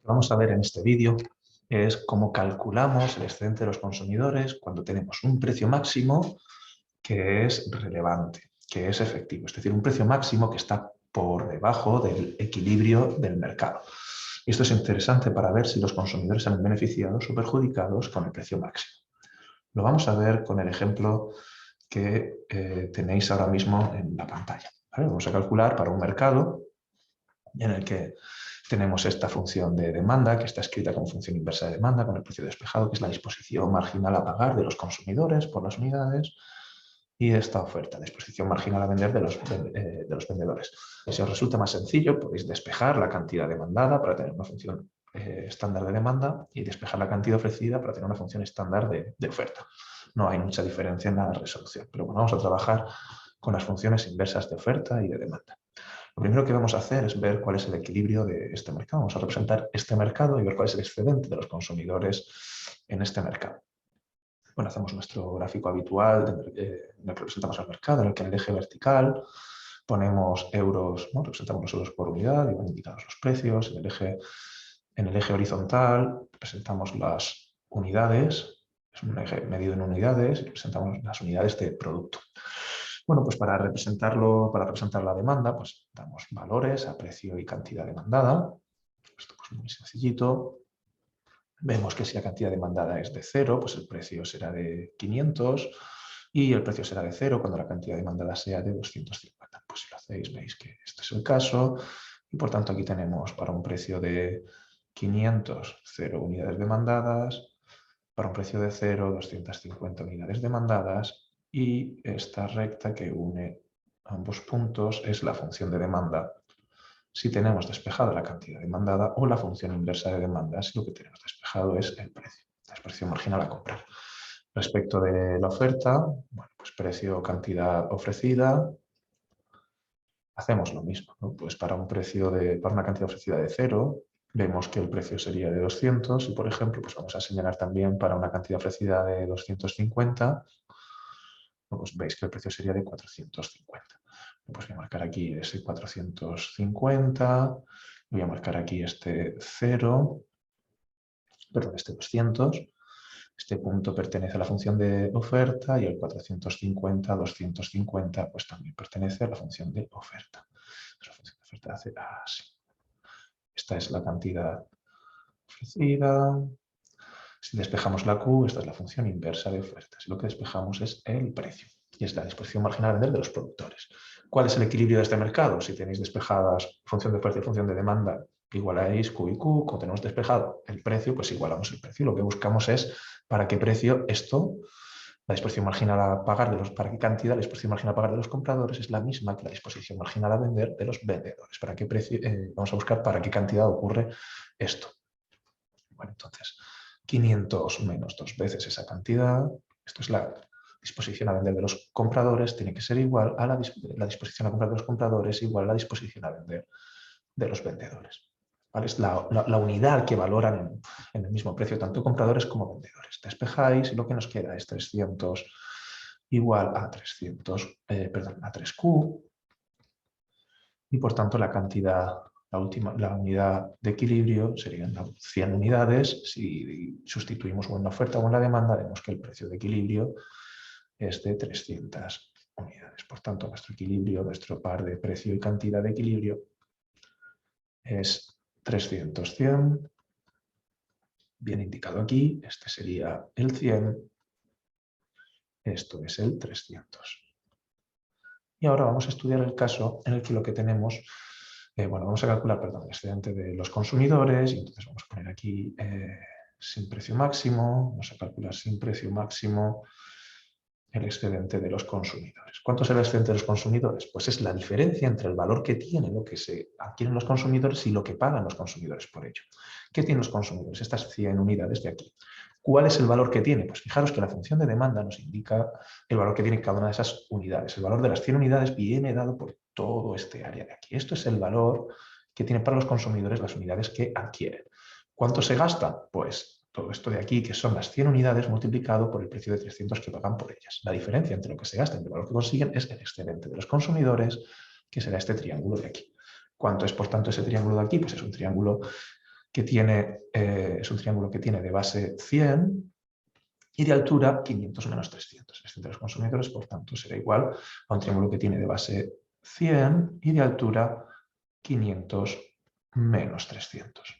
que vamos a ver en este vídeo es cómo calculamos el excedente de los consumidores cuando tenemos un precio máximo que es relevante, que es efectivo. Es decir, un precio máximo que está por debajo del equilibrio del mercado. Y esto es interesante para ver si los consumidores salen beneficiados o perjudicados con el precio máximo. Lo vamos a ver con el ejemplo que tenéis ahora mismo en la pantalla. ¿Vale? Vamos a calcular para un mercado en el que tenemos esta función de demanda, que está escrita como función inversa de demanda, con el precio despejado, que es la disposición marginal a pagar de los consumidores por las unidades, y esta oferta, disposición marginal a vender de los vendedores. Si os resulta más sencillo, podéis despejar la cantidad demandada para tener una función estándar de demanda y despejar la cantidad ofrecida para tener una función estándar de oferta. No hay mucha diferencia en la resolución, pero bueno, vamos a trabajar con las funciones inversas de oferta y de demanda. Lo primero que vamos a hacer es ver cuál es el equilibrio de este mercado. Vamos a representar este mercado y ver cuál es el excedente de los consumidores en este mercado. Bueno, hacemos nuestro gráfico habitual en el que representamos el mercado, en el que en el eje vertical ponemos euros, ¿no? Representamos los euros por unidad y van indicados los precios. En el eje horizontal presentamos las unidades, es un eje medido en unidades y representamos las unidades de producto. Bueno, pues para representar la demanda, pues damos valores a precio y cantidad demandada. Esto es muy sencillito. Vemos que si la cantidad demandada es de 0, pues el precio será de 500 y el precio será de 0 cuando la cantidad demandada sea de 250. Pues si lo hacéis, veis que este es el caso y por tanto aquí tenemos para un precio de 500, 0 unidades demandadas, para un precio de 0, 250 unidades demandadas y esta recta que une ambos puntos es la función de demanda si tenemos despejada la cantidad demandada o la función inversa de demanda si lo que tenemos despejado es el precio, la disposición marginal a comprar. Respecto de la oferta, bueno, pues precio, cantidad ofrecida, hacemos lo mismo, ¿no? Pues para una cantidad ofrecida de 0, vemos que el precio sería de 200 y, por ejemplo, pues vamos a señalar también para una cantidad ofrecida de 250, pues veis que el precio sería de 450. Pues voy a marcar aquí ese 450, voy a marcar aquí este 0, perdón, este 200. Este punto pertenece a la función de oferta y el 450, 250, pues también pertenece a la función de oferta. La función de oferta hace así. Esta es la cantidad ofrecida. Si despejamos la Q, esta es la función inversa de oferta. Si lo que despejamos es el precio y es la disposición marginal a vender de los productores. ¿Cuál es el equilibrio de este mercado? Si tenéis despejadas función de oferta y función de demanda, igualáis Q y Q. Cuando tenemos despejado el precio, pues igualamos el precio. Lo que buscamos es para qué precio esto, la disposición marginal a pagar para qué cantidad la disposición marginal a pagar de los compradores es la misma que la disposición marginal a vender de los vendedores. ¿Para qué precio? Vamos a buscar para qué cantidad ocurre esto. Bueno, entonces 500 menos 2 veces esa cantidad, esto es la disposición a vender de los compradores, tiene que ser igual a la disposición a comprar de los compradores igual a la disposición a vender de los vendedores. ¿Vale? Es la unidad que valoran en el mismo precio tanto compradores como vendedores. Despejáis y lo que nos queda es 300 igual a 3Q y por tanto la cantidad, la unidad de equilibrio serían 100 unidades. Si sustituimos o en la oferta o en la demanda, vemos que el precio de equilibrio es de 300 unidades. Por tanto, nuestro equilibrio, nuestro par de precio y cantidad de equilibrio es 300, 100. Bien indicado aquí, este sería el 100, esto es el 300. Y ahora vamos a estudiar el caso en el que lo que tenemos, vamos a calcular, perdón, el excedente de los consumidores y entonces vamos a poner aquí sin precio máximo, vamos a calcular sin precio máximo el excedente de los consumidores. ¿Cuánto es el excedente de los consumidores? Pues es la diferencia entre el valor que tiene lo que se adquieren los consumidores y lo que pagan los consumidores por ello. ¿Qué tienen los consumidores? Estas 100 unidades de aquí. ¿Cuál es el valor que tiene? Pues fijaros que la función de demanda nos indica el valor que tiene cada una de esas unidades. El valor de las 100 unidades viene dado por todo este área de aquí. Esto es el valor que tienen para los consumidores las unidades que adquieren. ¿Cuánto se gasta? Pues todo esto de aquí, que son las 100 unidades multiplicado por el precio de 300 que pagan por ellas. La diferencia entre lo que se gasta y el valor que consiguen es el excedente de los consumidores, que será este triángulo de aquí. ¿Cuánto es, por tanto, ese triángulo de aquí? Pues es un triángulo que tiene, es un triángulo que tiene de base 100 y de altura 500 menos 300. El excedente de los consumidores, por tanto, será igual a un triángulo que tiene de base 100 y de altura 500 menos 300.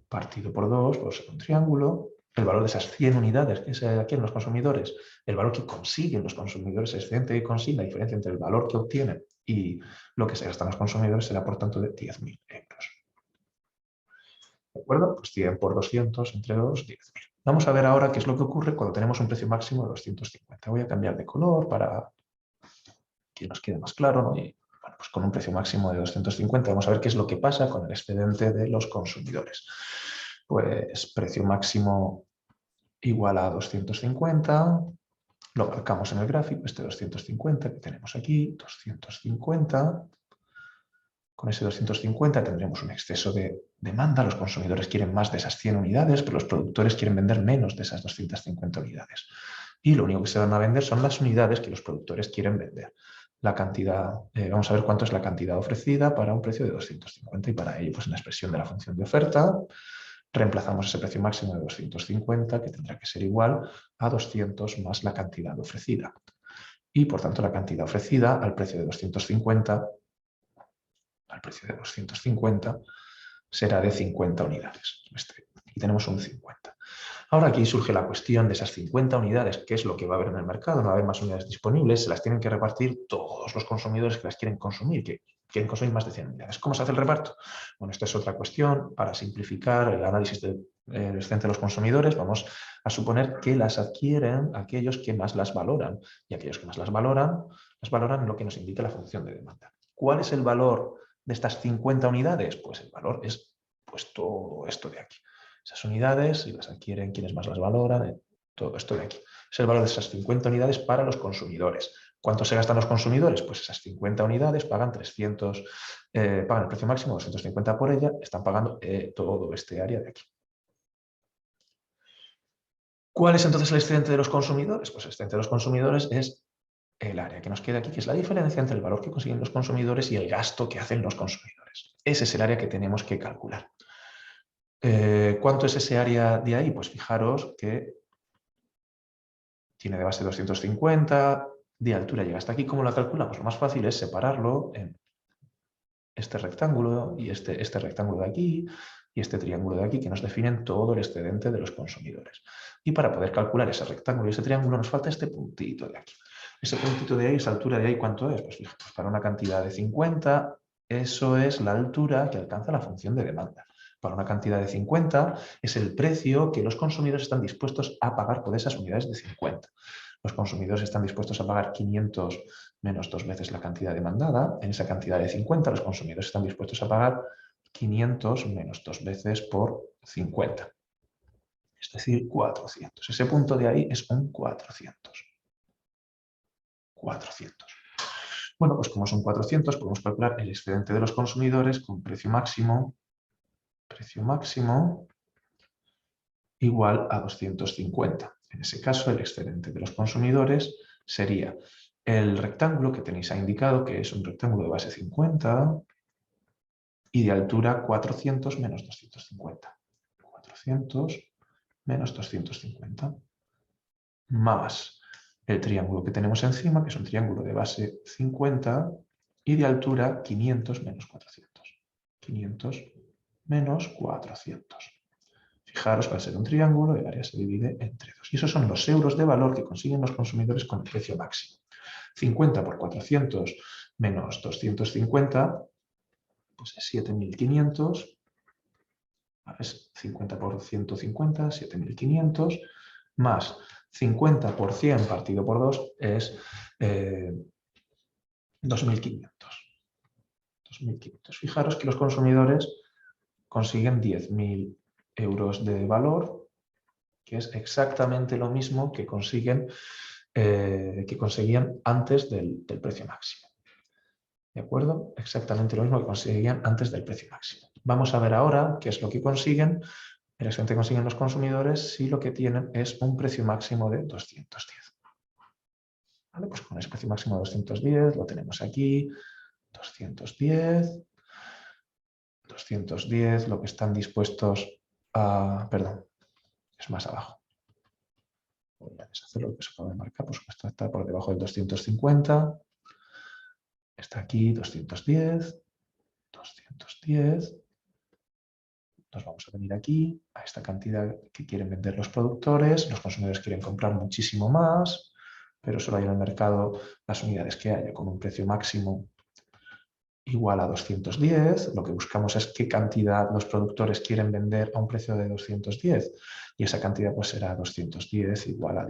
Partido por 2, pues un triángulo. El valor de esas 100 unidades que se adquieren los consumidores, el valor que consiguen los consumidores, el excedente que consiguen, la diferencia entre el valor que obtienen y lo que se gastan los consumidores será, por tanto, de 10.000 euros. ¿De acuerdo? Pues 100 por 200 entre 2, 10.000. Vamos a ver ahora qué es lo que ocurre cuando tenemos un precio máximo de 250. Voy a cambiar de color para que nos quede más claro, ¿no? Y, bueno, pues con un precio máximo de 250 vamos a ver qué es lo que pasa con el excedente de los consumidores. Pues precio máximo igual a 250, lo marcamos en el gráfico, este 250 que tenemos aquí, 250. Con ese 250 tendremos un exceso de demanda, los consumidores quieren más de esas 100 unidades, pero los productores quieren vender menos de esas 250 unidades. Y lo único que se van a vender son las unidades que los productores quieren vender. La cantidad, vamos a ver cuánto es la cantidad ofrecida para un precio de 250 y para ello, pues en la expresión de la función de oferta, reemplazamos ese precio máximo de 250, que tendrá que ser igual a 200 más la cantidad ofrecida. Y, por tanto, la cantidad ofrecida al precio de 250 será de 50 unidades. Y tenemos un 50. Ahora aquí surge la cuestión de esas 50 unidades, ¿qué es lo que va a haber en el mercado? No va a haber más unidades disponibles, se las tienen que repartir todos los consumidores que las quieren consumir, que quieren consumir más de 100 unidades. ¿Cómo se hace el reparto? Bueno, esta es otra cuestión. Para simplificar el análisis del excedente de los consumidores, vamos a suponer que las adquieren aquellos que más las valoran. Y aquellos que más las valoran en lo que nos indica la función de demanda. ¿Cuál es el valor de estas 50 unidades? Pues el valor es pues todo esto de aquí. Esas unidades, si las adquieren quienes más las valoran, todo esto de aquí. Es el valor de esas 50 unidades para los consumidores. ¿Cuánto se gastan los consumidores? Pues esas 50 unidades pagan 300, pagan el precio máximo, 250 por ella, están pagando todo este área de aquí. ¿Cuál es entonces el excedente de los consumidores? Pues el excedente de los consumidores es el área que nos queda aquí, que es la diferencia entre el valor que consiguen los consumidores y el gasto que hacen los consumidores. Ese es el área que tenemos que calcular. ¿Cuánto es ese área de ahí? Pues fijaros que tiene de base 250, de altura llega hasta aquí. ¿Cómo la calculamos? Lo más fácil es separarlo en este rectángulo y este rectángulo de aquí y este triángulo de aquí que nos definen todo el excedente de los consumidores. Y para poder calcular ese rectángulo y ese triángulo nos falta este puntito de aquí. Ese puntito de ahí, esa altura de ahí, ¿cuánto es? Pues fíjate, para una cantidad de 50, eso es la altura que alcanza la función de demanda. Para una cantidad de 50 es el precio que los consumidores están dispuestos a pagar por esas unidades de 50. Los consumidores están dispuestos a pagar 500 menos 2 veces la cantidad demandada. En esa cantidad de 50 los consumidores están dispuestos a pagar 500 menos 2 veces por 50. Es decir, 400. Ese punto de ahí es un 400. 400. Bueno, pues como son 400, podemos calcular el excedente de los consumidores con precio máximo igual a 250. En ese caso, el excedente de los consumidores sería el rectángulo que tenéis ahí indicado, que es un rectángulo de base 50 y de altura 400 menos 250. 400 menos 250 más el triángulo que tenemos encima, que es un triángulo de base 50 y de altura 500 menos 400. 500 menos 400. Fijaros, al ser un triángulo, el área se divide entre 2. Y esos son los euros de valor que consiguen los consumidores con el precio máximo. 50 por 400 menos 250, pues es 7.500. Es 50 por 150, 7.500, más 50 por 100 partido por 2 es 2.500. 2.500. Fijaros que los consumidores consiguen 10.000 euros de valor, que es exactamente lo mismo que conseguían antes del precio máximo. ¿De acuerdo? Exactamente lo mismo que conseguían antes del precio máximo. Vamos a ver ahora qué es lo que consiguen, el excedente que consiguen los consumidores si lo que tienen es un precio máximo de 210. ¿Vale? Pues con ese precio máximo de 210 lo tenemos aquí, 210, 210, lo que están dispuestos a... Perdón, es más abajo. Voy a deshacer lo que se acaba de marcar, por supuesto está por debajo del 250. Está aquí 210, 210. Nos vamos a venir aquí a esta cantidad que quieren vender los productores. Los consumidores quieren comprar muchísimo más, pero solo hay en el mercado las unidades que haya con un precio máximo igual a 210. Lo que buscamos es qué cantidad los productores quieren vender a un precio de 210 y esa cantidad pues será 210 igual a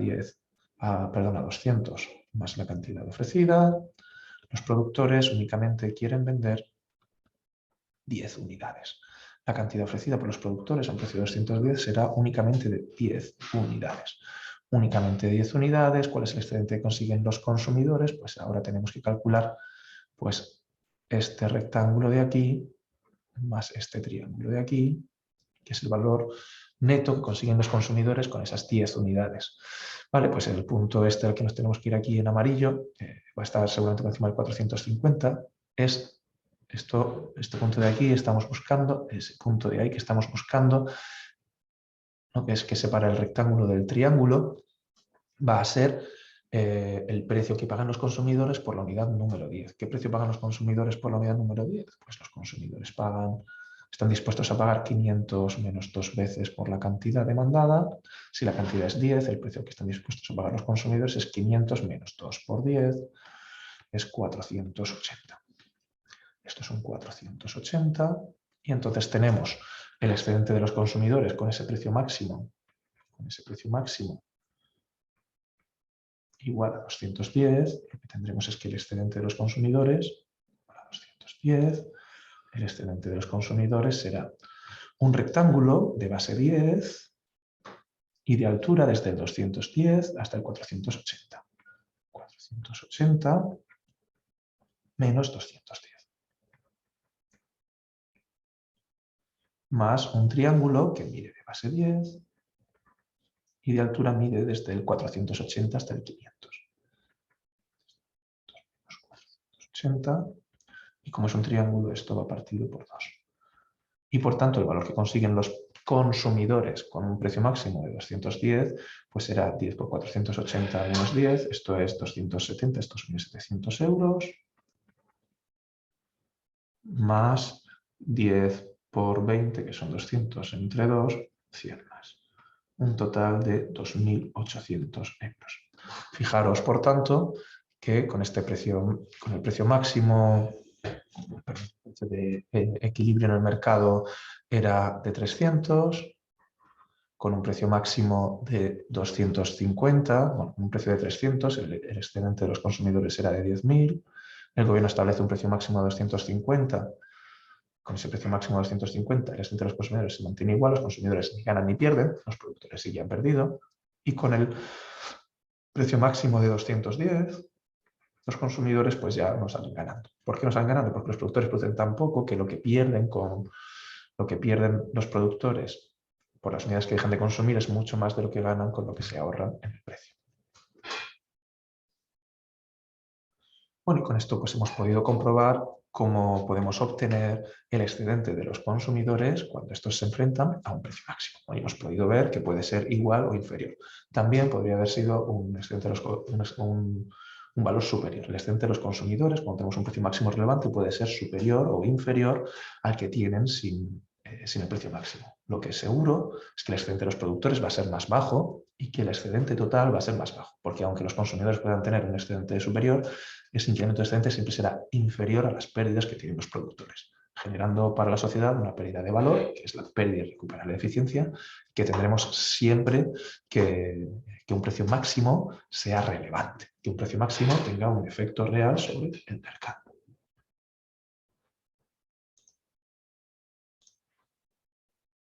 200 más la cantidad ofrecida. Los productores únicamente quieren vender 10 unidades. La cantidad ofrecida por los productores a un precio de 210 será únicamente de 10 unidades. Únicamente 10 unidades. ¿Cuál es el excedente que consiguen los consumidores? Pues ahora tenemos que calcular pues, este rectángulo de aquí más este triángulo de aquí, que es el valor neto que consiguen los consumidores con esas 10 unidades. Vale, pues el punto este al que nos tenemos que ir aquí en amarillo, va a estar seguramente por encima del 450, es este punto de aquí estamos buscando, ese punto de ahí que estamos buscando, ¿no? Que es que separa el rectángulo del triángulo, va a ser el precio que pagan los consumidores por la unidad número 10. ¿Qué precio pagan los consumidores por la unidad número 10? Pues los consumidores están dispuestos a pagar 500 menos 2 veces por la cantidad demandada. Si la cantidad es 10, el precio que están dispuestos a pagar los consumidores es 500 menos 2 por 10, es 480. Esto es un 480 y entonces tenemos el excedente de los consumidores con ese precio máximo, igual a 210. Lo que tendremos es que el excedente de los consumidores, igual a 210, el excedente de los consumidores será un rectángulo de base 10 y de altura desde el 210 hasta el 480. 480 menos 210. Más un triángulo que mide de base 10 y de altura mide desde el 480 hasta el 500. 480, y como es un triángulo, esto va partido por 2. Y por tanto, el valor que consiguen los consumidores con un precio máximo de 210, pues será 10 por 480 menos 10, esto es 270, estos son 1.700 euros, más 10 por 20, que son 200 entre 2, 100 más. Un total de 2.800 euros. Fijaros, por tanto, que con este precio, con el precio máximo de equilibrio en el mercado era de 300, con un precio máximo de 250, bueno, un precio de 300, el excedente de los consumidores era de 10.000, el gobierno establece un precio máximo de 250, con ese precio máximo de 250, el excedente de los consumidores se mantiene igual, los consumidores ni ganan ni pierden, los productores sí ya han perdido, y con el precio máximo de 210, los consumidores pues ya no salen ganando. ¿Por qué no salen ganando? Porque los productores producen tan poco que lo que pierden los productores por las unidades que dejan de consumir es mucho más de lo que ganan con lo que se ahorran en el precio. Bueno, y con esto pues hemos podido comprobar cómo podemos obtener el excedente de los consumidores cuando estos se enfrentan a un precio máximo. Hoy hemos podido ver que puede ser igual o inferior. También podría haber sido un excedente de un valor superior. El excedente de los consumidores, cuando tenemos un precio máximo relevante, puede ser superior o inferior al que tienen sin el precio máximo. Lo que es seguro es que el excedente de los productores va a ser más bajo y que el excedente total va a ser más bajo, porque aunque los consumidores puedan tener un excedente superior, ese incremento de excedente siempre será inferior a las pérdidas que tienen los productores, generando para la sociedad una pérdida de valor, que es la pérdida y recuperar la eficiencia, que tendremos siempre que un precio máximo sea relevante, que un precio máximo tenga un efecto real sobre el mercado.